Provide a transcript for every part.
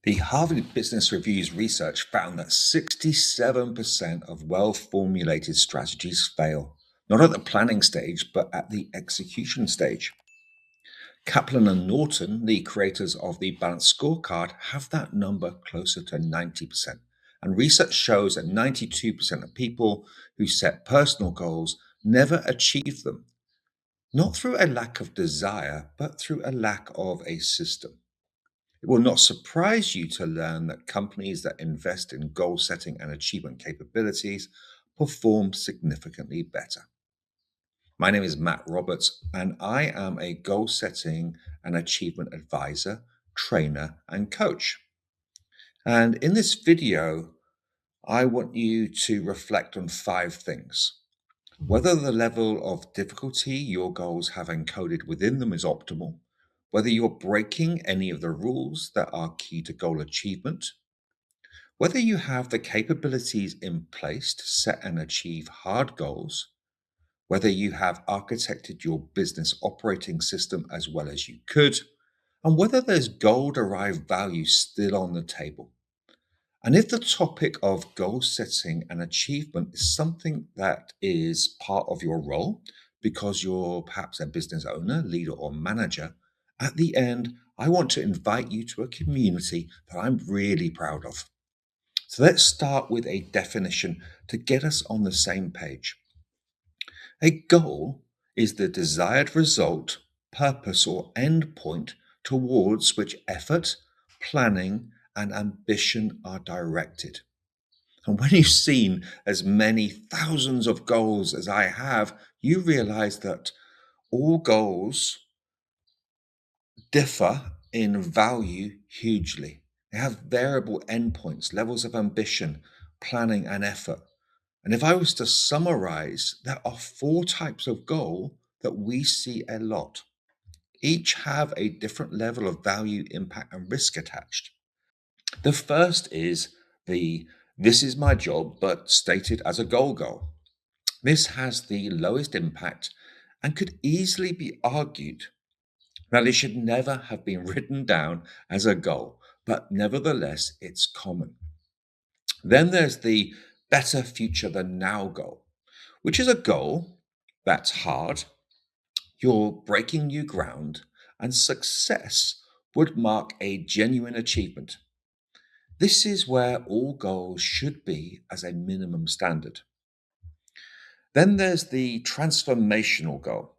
The Harvard Business Review's research found that 67% of well formulated strategies fail, not at the planning stage, but at the execution stage. Kaplan and Norton, the creators of the Balanced Scorecard, have that number closer to 90%. And research shows that 92% of people who set personal goals never achieve them, not through a lack of desire, but through a lack of a system. It will not surprise you to learn that companies that invest in goal setting and achievement capabilities perform significantly better. My name is Matt Roberts, and I am a goal setting and achievement advisor, trainer, and coach. And in this video, I want you to reflect on 5 things. Whether the level of difficulty your goals have encoded within them is optimal, whether you're breaking any of the rules that are key to goal achievement, whether you have the capabilities in place to set and achieve hard goals, whether you have architected your business operating system as well as you could, and whether there's goal derived value still on the table. And if the topic of goal setting and achievement is something that is part of your role, because you're perhaps a business owner, leader, or manager, at the end, I want to invite you to a community that I'm really proud of. So let's start with a definition to get us on the same page. A goal is the desired result, purpose, or end point towards which effort, planning, and ambition are directed. And when you've seen as many thousands of goals as I have, you realize that all goals differ in value hugely. They have variable endpoints, levels of ambition, planning, and effort. And if I was to summarize, there are 4 types of goal that we see a lot. Each have a different level of value, impact, and risk attached. The first is the this is my job, but stated as a goal. This has the lowest impact and could easily be argued that it should never have been written down as a goal, but nevertheless, it's common. Then there's the better future than now goal, which is a goal that's hard, you're breaking new ground, and success would mark a genuine achievement. This is where all goals should be as a minimum standard. Then there's the transformational goal.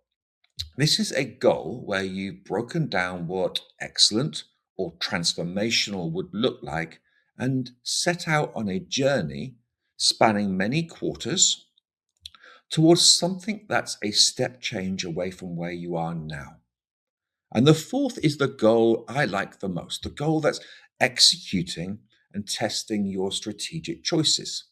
This is a goal where you've broken down what excellent or transformational would look like and set out on a journey spanning many quarters towards something that's a step change away from where you are now. And the fourth is the goal I like the most, the goal that's executing and testing your strategic choices.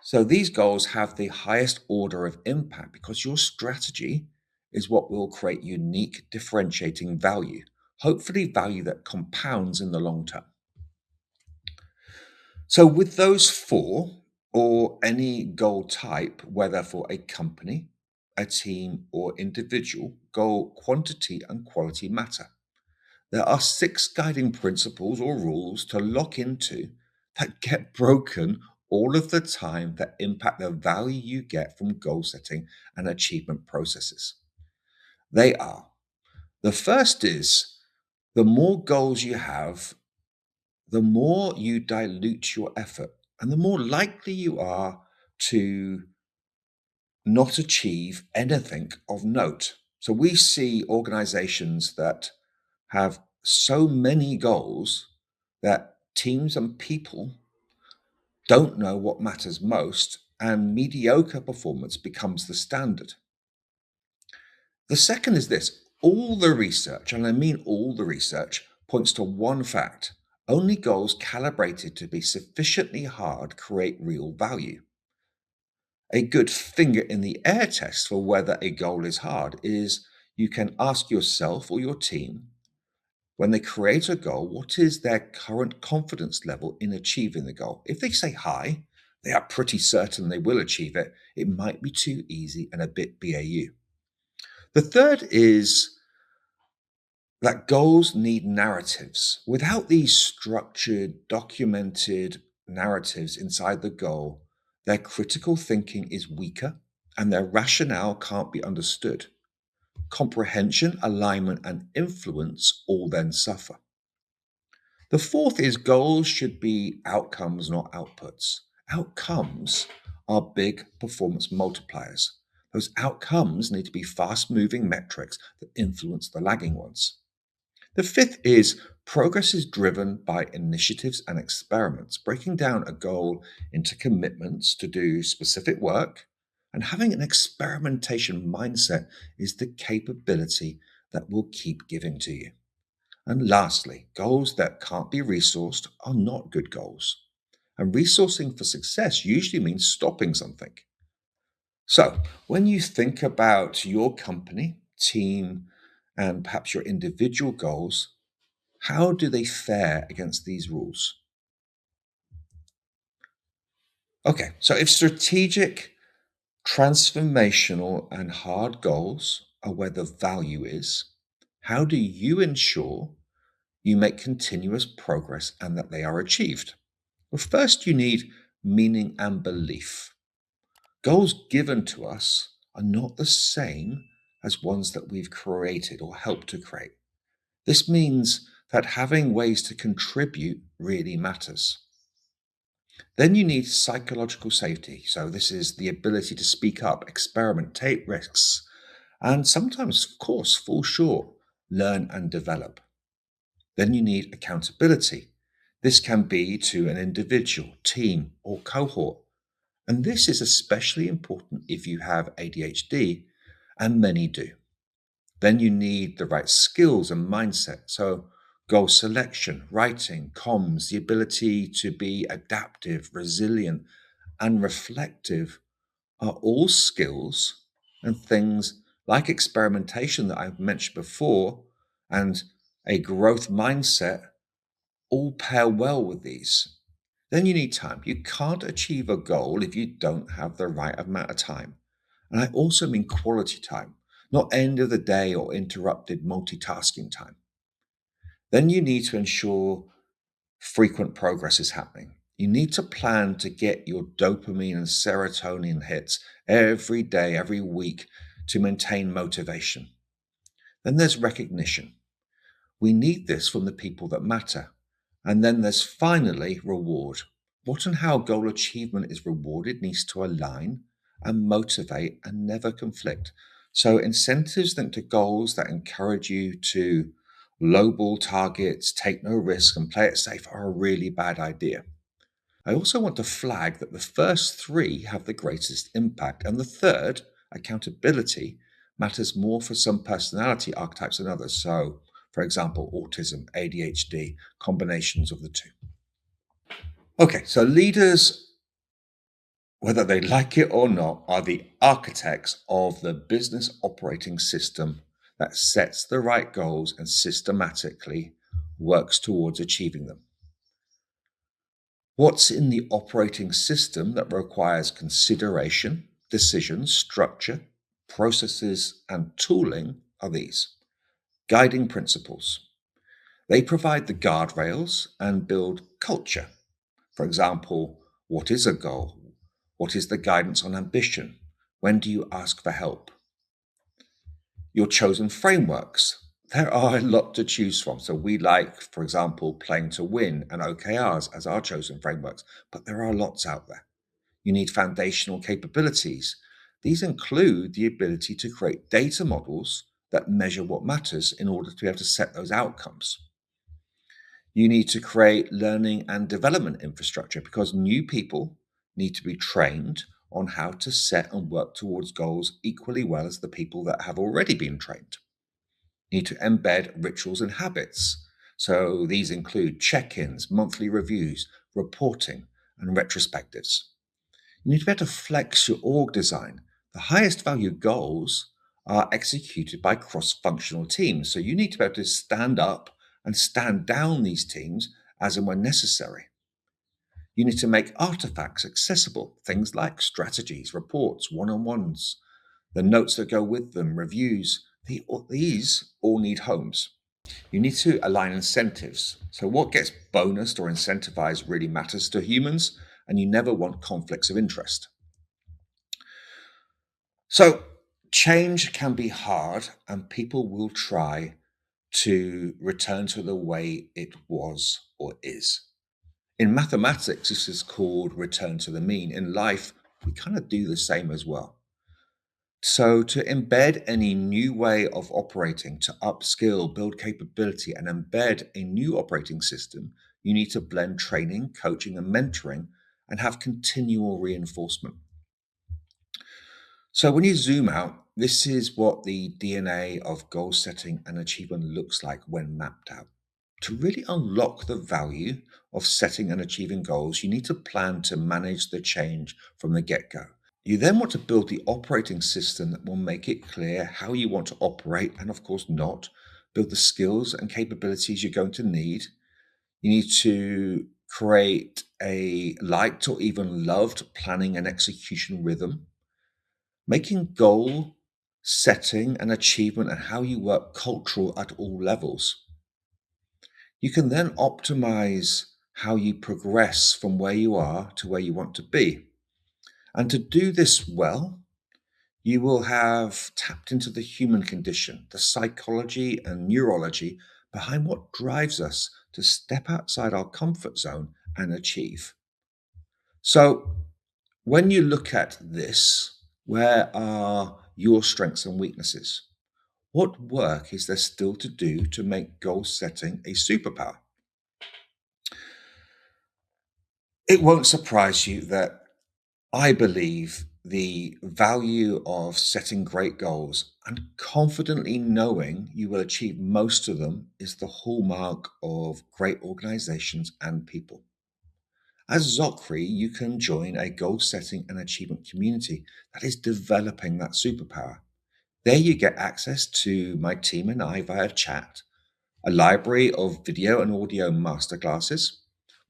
So these goals have the highest order of impact because your strategy is what will create unique differentiating value, hopefully value that compounds in the long term. So with those 4 or any goal type, whether for a company, a team, or individual, goal quantity and quality matter. There are 6 guiding principles or rules to lock into that get broken all of the time that impact the value you get from goal setting and achievement processes. They are: the first is the more goals you have, the more you dilute your effort and the more likely you are to not achieve anything of note. So we see organizations that have so many goals that teams and people don't know what matters most, and mediocre performance becomes the standard. The second is this: all the research, and I mean all the research, points to one fact: only goals calibrated to be sufficiently hard create real value. A good finger in the air test for whether a goal is hard is you can ask yourself or your team, when they create a goal, what is their current confidence level in achieving the goal? If they say high, they are pretty certain they will achieve it. It might be too easy and a bit BAU. The third is that goals need narratives. Without these structured, documented narratives inside the goal, their critical thinking is weaker and their rationale can't be understood. Comprehension, alignment, and influence all then suffer. The fourth is goals should be outcomes, not outputs. Outcomes are big performance multipliers. Those outcomes need to be fast moving metrics that influence the lagging ones. The fifth is progress is driven by initiatives and experiments, breaking down a goal into commitments to do specific work. And having an experimentation mindset is the capability that will keep giving to you. And lastly, goals that can't be resourced are not good goals. And resourcing for success usually means stopping something. So, when you think about your company, team, and perhaps your individual goals, how do they fare against these rules? Okay, so if strategic, transformational, and hard goals are where the value is, how do you ensure you make continuous progress and that they are achieved? Well, first, you need meaning and belief. Goals given to us are not the same as ones that we've created or helped to create. This means that having ways to contribute really matters. Then you need psychological safety. So, this is the ability to speak up, experiment, take risks, and sometimes, of course, fall short, learn and develop. Then you need accountability. This can be to an individual, team, or cohort. And this is especially important if you have ADHD, and many do. Then you need the right skills and mindset. So, goal selection, writing, comms, the ability to be adaptive, resilient, and reflective are all skills and things like experimentation that I've mentioned before and a growth mindset all pair well with these. Then you need time. You can't achieve a goal if you don't have the right amount of time. And I also mean quality time, not end of the day or interrupted multitasking time. Then you need to ensure frequent progress is happening. You need to plan to get your dopamine and serotonin hits every day, every week to maintain motivation. Then there's recognition. We need this from the people that matter. And then there's finally reward. What and how goal achievement is rewarded needs to align and motivate and never conflict. So, incentives linked to goals that encourage you to lowball targets, take no risk, and play it safe are a really bad idea. I also want to flag that the first three have the greatest impact, and the third, accountability, matters more for some personality archetypes than others. So, for example, autism, ADHD, combinations of the two. Okay, so leaders, whether they like it or not, are the architects of the business operating system that sets the right goals and systematically works towards achieving them. What's in the operating system that requires consideration, decisions, structure, processes, and tooling are these guiding principles. They provide the guardrails and build culture. For example, what is a goal? What is the guidance on ambition? When do you ask for help? Your chosen frameworks. There are a lot to choose from. So we like, for example, playing to win and OKRs as our chosen frameworks, but there are lots out there. You need foundational capabilities. These include the ability to create data models that measure what matters in order to be able to set those outcomes. You need to create learning and development infrastructure because new people need to be trained on how to set and work towards goals equally well as the people that have already been trained. You need to embed rituals and habits. So these include check ins, monthly reviews, reporting, and retrospectives. You need to be able to flex your org design. The highest value goals are executed by cross functional teams. So you need to be able to stand up and stand down these teams as and when necessary. You need to make artifacts accessible, things like strategies, reports, one on ones, the notes that go with them, reviews. These all need homes. You need to align incentives. So, what gets bonused or incentivized really matters to humans, and you never want conflicts of interest. So, change can be hard, and people will try to return to the way it was or is. In mathematics, this is called return to the mean. In life, we kind of do the same as well. So, to embed any new way of operating, to upskill, build capability, and embed a new operating system, you need to blend training, coaching, and mentoring and have continual reinforcement. So, when you zoom out, this is what the DNA of goal setting and achievement looks like when mapped out. To really unlock the value of setting and achieving goals, you need to plan to manage the change from the get go. You then want to build the operating system that will make it clear how you want to operate and, of course, not. Build the skills and capabilities you're going to need. You need to create a liked or even loved planning and execution rhythm, making goal setting and achievement and how you work cultural at all levels. You can then optimize how you progress from where you are to where you want to be. And to do this well, you will have tapped into the human condition, the psychology and neurology behind what drives us to step outside our comfort zone and achieve. So, when you look at this, where are your strengths and weaknesses? What work is there still to do to make goal setting a superpower? It won't surprise you that I believe the value of setting great goals and confidently knowing you will achieve most of them is the hallmark of great organizations and people. As Zocri, you can join a goal setting and achievement community that is developing that superpower. There you get access to my team and I via chat, a library of video and audio masterclasses,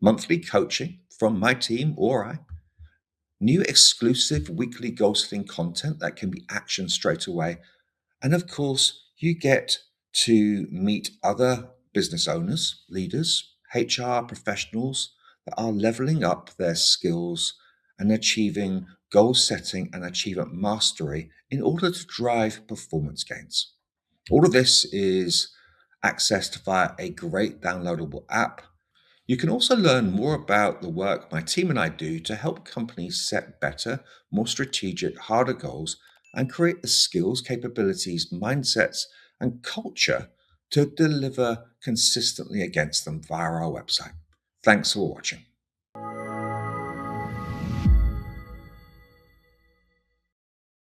monthly coaching from my team or I, new exclusive weekly goal setting content that can be actioned straight away. And of course, you get to meet other business owners, leaders, HR professionals that are leveling up their skills and achieving goal setting and achievement mastery in order to drive performance gains. All of this is accessed via a great downloadable app. You can also learn more about the work my team and I do to help companies set better, more strategic, harder goals and create the skills, capabilities, mindsets, and culture to deliver consistently against them via our website. Thanks for watching.